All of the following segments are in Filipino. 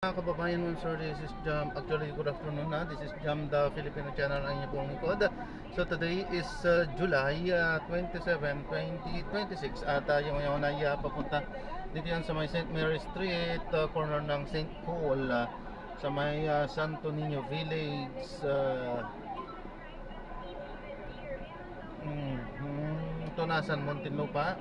Mga kababayan mo, sir, this is Jam. Actually, good afternoon na. This is Jam, the Filipino channel ang inyong pong likod. So today is July 27, 2026 at yung ngayon ay papunta dito yan sa may St. Mary Street, corner ng St. Paul, sa may Santo Niño Village. Tunasan, Muntinlupa.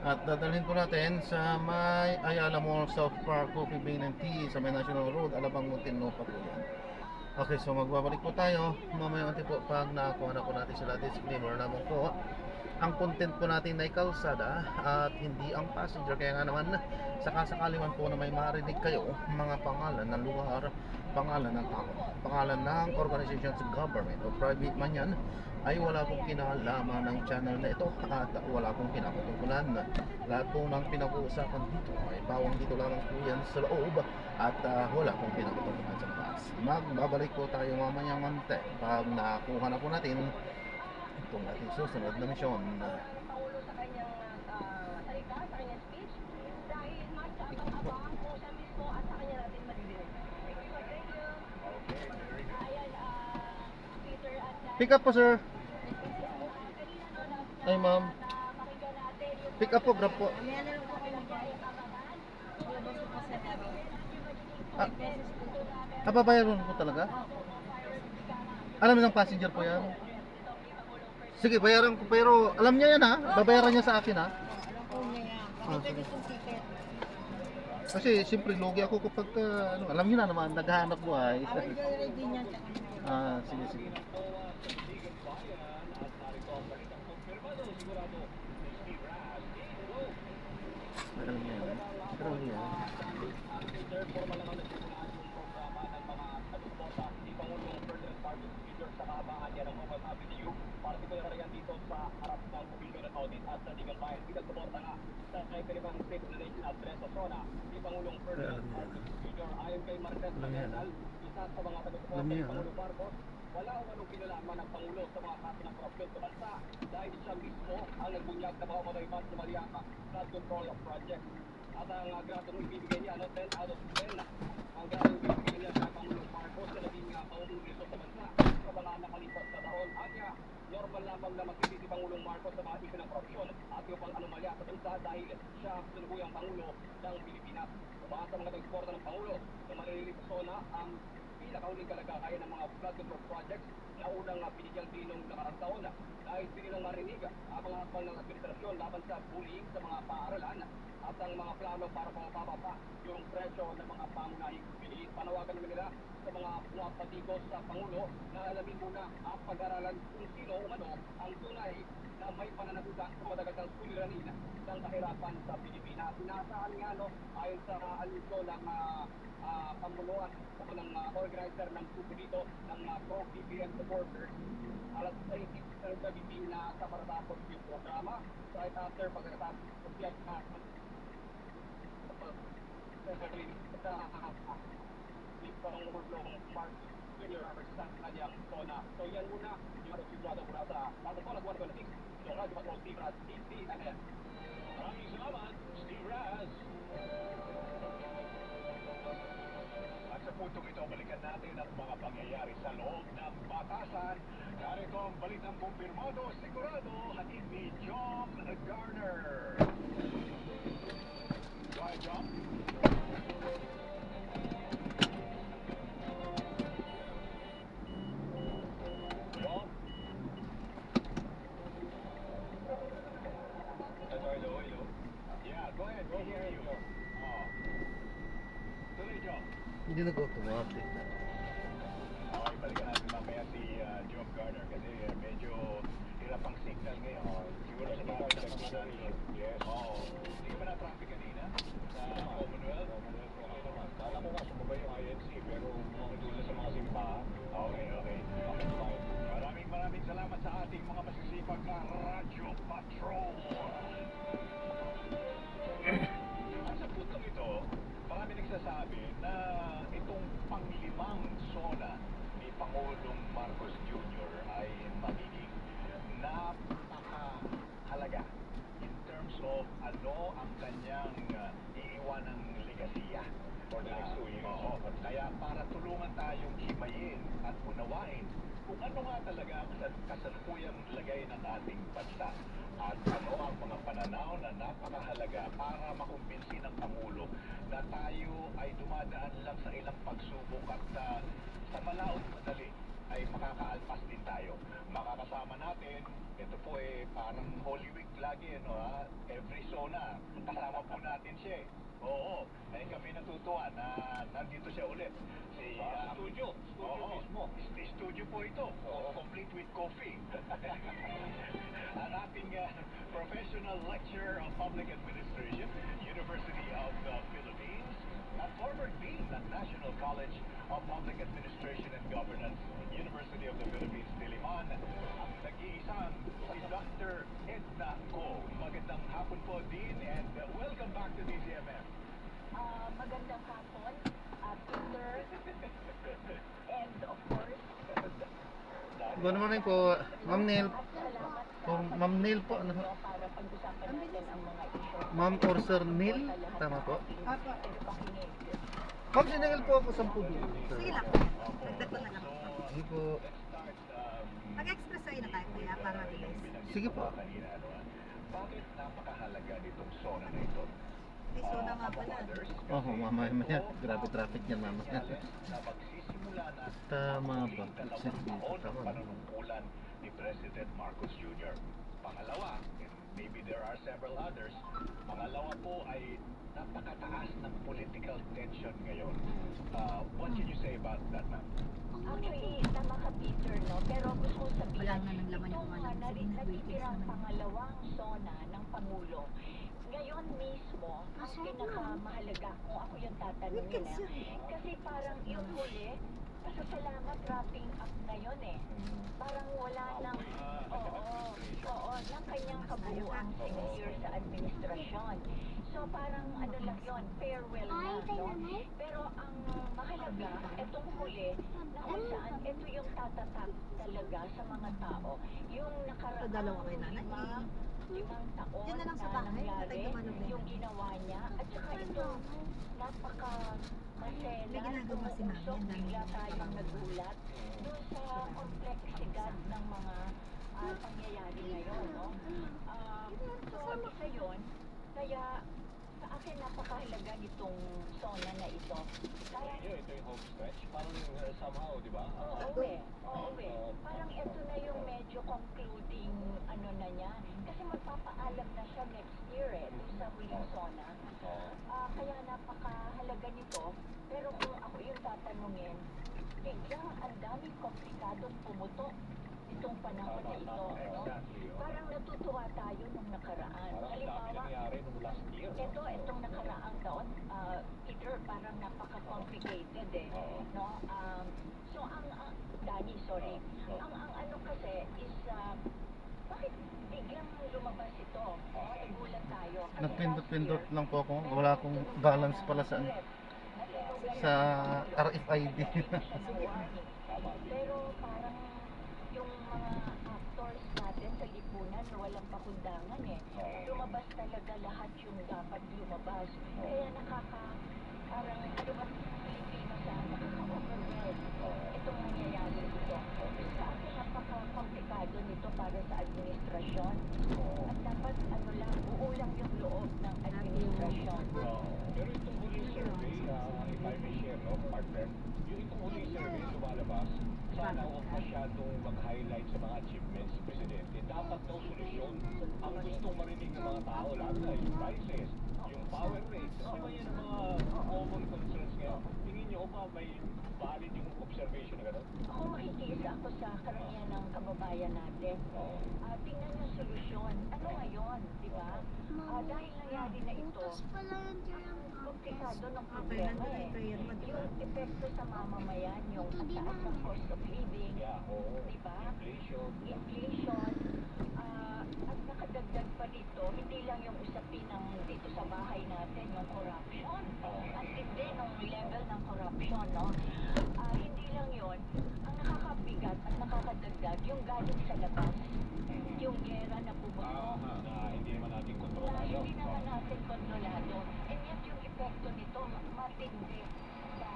At dadalhin po natin sa may Ayala Mall, South Park, Coffee Bean and Tea sa may National Road, Alabang, Muntinlupa po yan. Okay, so magbabalik po tayo mamaya unti po pag nakakuha na po natin sila. Disclaimer naman po, ang content po natin ay kalsada at hindi ang passenger. Kaya nga naman, sakasakali man po na may marinig kayo mga pangalan ng lugar, pangalan ng tao, pangalan ng organization sa government o private man yan, ay wala pong kinalaman ng channel na ito at wala pong pinapatungkulan. Lahat po ng pinag-uusapan dito ay bawang dito lamang po yan sa loob at wala pong pinapatungkulan sa labas. Magbabalik po tayo mamaya mante pag nakuha na po natin itong ating susunod na misyon. Pangulo sa kanyang salita, sa kanyang speech, dahil matcha ang abang po siya mismo at sa kanya natin maririnig. Thank you, thank you. Ayan, Peter at Pick up po, sir. Ay, ma'am. pakinggan natin yung Pick up po, grab po. Mamaya na lang po kayo mag-kabahan. Labas po kasi namin. Ah, 5 pesos po. Babayaran po talaga? Alam ng passenger po yan? Sige, bayaran ko, pero alam niya yan ha? Babayaran niya sa akin ha? Alam po niya yan. Ah, Pakita sige. niyo itong ticket. Kasi siyempre lugi ako kapag alam niyo na naman, naghahanap buhay. Awal niya yung ID niya. Tsaka Sige, sige. Alam niya yan. Pero hindi yan. Alam niya yan. Wala ang anong kinalaman ng Pangulo sa mga kaso ng korupsyon sa bansa dahil siya mismo ang nagbunyag ng mga mataybat sa Mariama Flood Control Project. At ang gradong ibibigay niya, 10 out of 10, ang gradong ibibigay niya sa Pangulong Marcos na naging Pangulong nito sa bansa sa mga nakalipas na taon. Anya, normal lamang na magsisisi si Pangulong Marcos sa mga issue ng korupsyon at yung pang anomalya sa bansa dahil siya ang sinubuyang Pangulo ng Pilipinas. Umasa mga tagsuporta ng Pangulo na malilipaso na ang pinakauling kalagayan ng mga flood control projects na unang binigyan din noong nakarang taon dahil sinilang marinig ang mga akbang ng administrasyon laban sa bullying sa mga paaralan at ang mga plano para pangapababa yung presyo ng mga pangunahing bilihin. Panawagan naman nila sa mga pumapatikos sa Pangulo na alamin muna ang pag-aralan kung sino umano ang tunay na may pananagutan sa matagal ng suliranin ng kahirapan sa Pilipinas. Inaasahan nga ayon sa alusyo ng pamunuan o ng organizer ng grupo dito ng pro-BPM supporters. Alas 6 na nagsabitin na sa maratapos yung programa. Right after pagkatapos yan ni Pangulong Mark Jr. sa kanyang zona. So yan muna yung sigurado mula sa Pagkatapos 126. So Radyo Patrol Steve Raz, TCNN. Maraming salamat, Steve Raz. At sa puntong ito, balikan natin ang mga pangyayari sa loob ng batasan. Narito ang balitang kumpirmado, sigurado, hatid ni John Garner. Go ahead, John. John? Hello. Yeah, go ahead, we hear you. Tuloy, John. Hindi nag-automatic na. Okay, balikan natin mamaya si John Garner kasi medyo hirap ang signal ngayon. Siguro sa mga nagmamadali. Yes. Oo. Hindi ka ba na-traffic kanina? Sa Commonwealth? Kala ko nga sumabay yung INC pero makikita sa mga simbahan. Okay. Maraming salamat sa ating mga masisipag na Radyo Patrol. At sa puntong ito, marami nagsasabi na itong panglimang zona ni Pangulong Marcos Jr. ay magiging napakahalaga in terms of ano ang kanyang iiwanang legasiya for the next 2 years. naman tayong himayin at unawain kung ano nga talaga ang kasalukuyang lagay ng ating bansa at ano ang mga pananaw na napakahalaga para makumbinsi ng Pangulo na tayo ay dumadaan lang sa ilang pagsubok at sa malaot madali ay makakaalpas din tayo. Makakasama natin, ito po parang Holy Week lagi, every zona, kasama po natin siya eh. Oo, ay kami natutuwa na nandito siya ulit. Studio mismo. Studio po ito, complete with coffee. Ang ating professional lecturer of public administration, University of the Philippines, at former dean ng National College of Public Administration and Governance, University of the Philippines, Diliman, ang nag-iisang si Dr. Edna Go. Magandang hapon po, Dean, and welcome back to DZMM. Magandang hapon, Peter, and of course, Good morning po, Ma'am Neil. salamat Po, Ma'am Neil po. Ano? para pag-usapan natin ang mga issue. Ma'am or Sir Neil? Tama po. Apo. Ma'am, siningil po ako 10 dito. Sige lang. Dagdag ko na lang. Sige po. Mag-express sa'yo na tayo kuya para mabilis. Sige po. Bakit napakahalaga nitong zona na ito? May soda nga pala. Oh, mamaya. Grabe traffic niyan, mama. na magsisimula na Tama ang ba? muling Exit dalawang dito. taon ng Tama. panunungkulan ni President Marcos Jr. Pangalawa, and maybe there are several others, pangalawa po ay napakataas ng political tension ngayon. What can you say about that, ma'am? Actually, tama ka, Peter, no? Pero gusto kong sabihin, Wala na ng laman yung itong mga natin. natitirang pangalawang zona ng Pangulo, ngayon mismo, ang pinakamahalaga kung ako yung tatanungin kasi parang yung huli, pasasalamat wrapping up na yun eh. Parang wala nang, ng kanyang kabuuang 6 years sa administrasyon. So parang ano lang yun, farewell na, no? Pero ang mahalaga, itong huli, na kung saan ito yung tatatak talaga sa mga tao. Yung nakaraang Dalawa kay nanay. limang taon Yan na lang sa bahay, nangyari, patay ka malog na yung yun. ginawa niya, at saka ito, May napaka-masela, ginagawa si mami, umusok, ang dami bigla niya tayong trabaho. nagulat doon sa kompleksidad ng mga pangyayari ngayon, no? So, isa yun, kaya sa akin napakahalaga nitong zona na ito. Kaya, Ito yung home stretch. Parang somehow, di ba? oo eh. Parang ito na yung medyo concluding ano na niya. Kasi magpapaalam na siya next year doon sa huling zona. Kaya napakahalaga nito. Pero kung ako yung tatanungin, biglang ang daming komplikadong pumutok itong panahon na ito. No? Parang natutuwa tayo nung nakaraan. Halimbawa, nangyari nung last year. itong nakaraang taon, Peter, parang napaka-complicated no? So, Danny, sorry. Ang ano kasi is, bakit biglang lumabas ito? Nagulat tayo. Kasi Nagpindot-pindot last year, lang po ako. Wala akong balance pala sa RFID. Pero parang yung mga actors natin sa lipunan walang pakundangan lumabas talaga lahat yung dapat lumabas. Kaya parang ano ba Pilipino sa nakaka-overwhelm itong nangyayari dito. Sa akin napaka-komplikado nito para sa administrasyon. At dapat ano lang, buo lang yung loob ng administrasyon. Pero itong huling survey, if I may share, partner, yung itong huling survey lumalabas, sana huwag masyadong mag-highlight sa mga achievements ng Presidente. Dapat daw solusyon ang gustong marinig ng mga tao, lalo na yung prices, yung power rate. Kasi ba yan ang mga common concerns ngayon? Tingin niyo ba may valid yung observation na gano'n? Ako makikiisa ako sa karamihan ng kababayan natin. Tingnan yung solusyon. Ano ngayon, di ba? Dahil nangyari na ito, komplikado ng problema Yung epekto sa mamamayan, yung ang taas ng cost of living, di ba? Inflation, at nakadagdag pa dito, hindi lang yung usapin ng dito sa bahay natin, yung corruption. Ang tindi ng level ng corruption, no? Hindi lang yon ang nakakabigat at nakakadagdag, yung galing sa labas, yung gera na bumutok, Na hindi naman natin na kontrolado. hindi naman natin kontrolado. And yet yung epekto nito matindi sa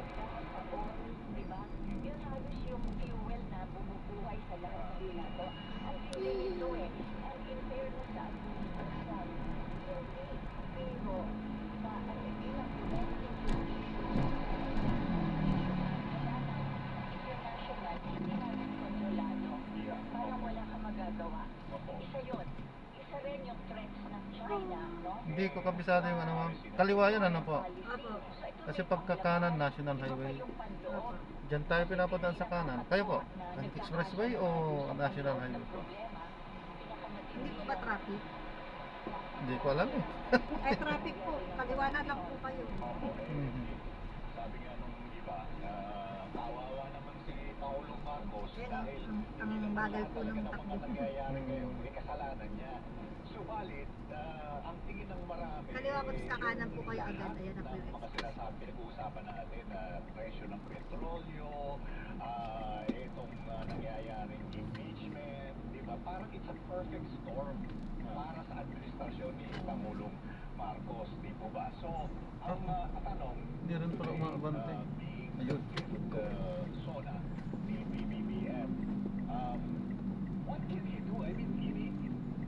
gas, sa oil, ba? Yun halos yung fuel na bumubuhay sa lahat ng ginagawa. Ang hindi nito eh, ang in fairness sa administrasyon, hindi. Pero, sa bilang domestic international, hindi natin kontrolado. Yeah. Parang wala kang magagawa. Opo. Isa yun. Isa rin yung threats ng China, no? Hindi ko kabisado yung ano ma'am. Kaliwa yan ano po. Opo. Kasi pagka kanan, National Highway. Opo. Diyan tayo pinapadaan sa kanan. Kayo po, ang expressway o National Highway po? Hindi po ba traffic? Hindi ko alam eh. Ay, traffic po. Kaliwanan lang po kayo. Mhm. Sabi nga nung iba, kawawa naman si Paulong Marcos Yan, dahil ang bagal po ng talaga takbo. mga nangyayari ngayon, may kasalanan niya. Subalit, ang tingin ng marami, Kaliwa ko sa kanan po kayo agad. Ayan na po ng yung mga sinasabi, pinag-uusapan natin na presyo ng petrolyo, itong nangyayaring impeachment, di ba? Parang it's a perfect storm para sa administrasyon ni Pangulong Marcos, di po ba? So, ang tanong, Hindi rin pala umaabante. Ayun. SONA, the BBBM, what can he do? I mean,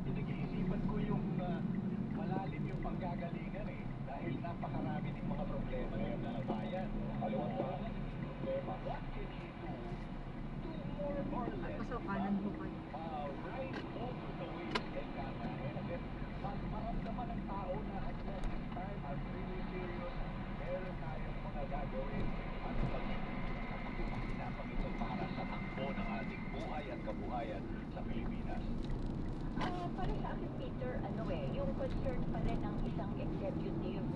pinag-iisipan ko yung malalim yung panggagalingan eh. Dahil napakarami ng mga problema ngayon na bayan. Kaliwat pa, problema. What can he do to more or less Tapos sa kanan po kayo. ride over the waves and kanahin? And then, maramdaman ng tao na at this time, I'm really serious. Meron tayong mga gagawin at pag-ipakinapang ito para sa takbo ng ating buhay at kabuhayan sa Pilipinas. Para sa akin, Peter, yung concern pa rin ng isang executive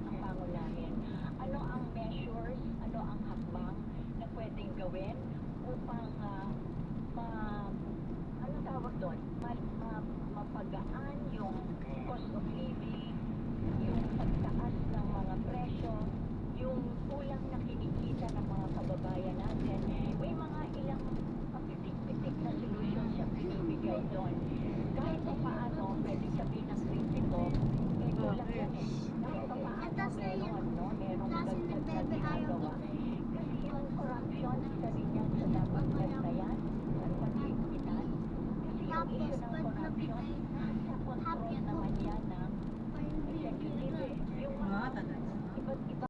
ang pangunahin. Ano ang measures, ano ang hakbang na pwedeng gawin upang ano tawag doon? Mapagaan yung cost of living, yung pagtaas ng mga presyo, yung kulang na kinikita ng mga kababayan natin. May mga ilang papitik-pitik na solusyon siya binibigay doon. Kahit pa paano, pwede sabihin ng kritiko, kulang yan eh. Kahit pa paano meron, no? Merong dagdag na ginagawa. Kasi yung corruption, isa rin yan sa dapat bantayan at pag-iipitan. Kasi yung issue ng corruption, sa control naman yan ng executive eh. Yung mga talaga. iba't iba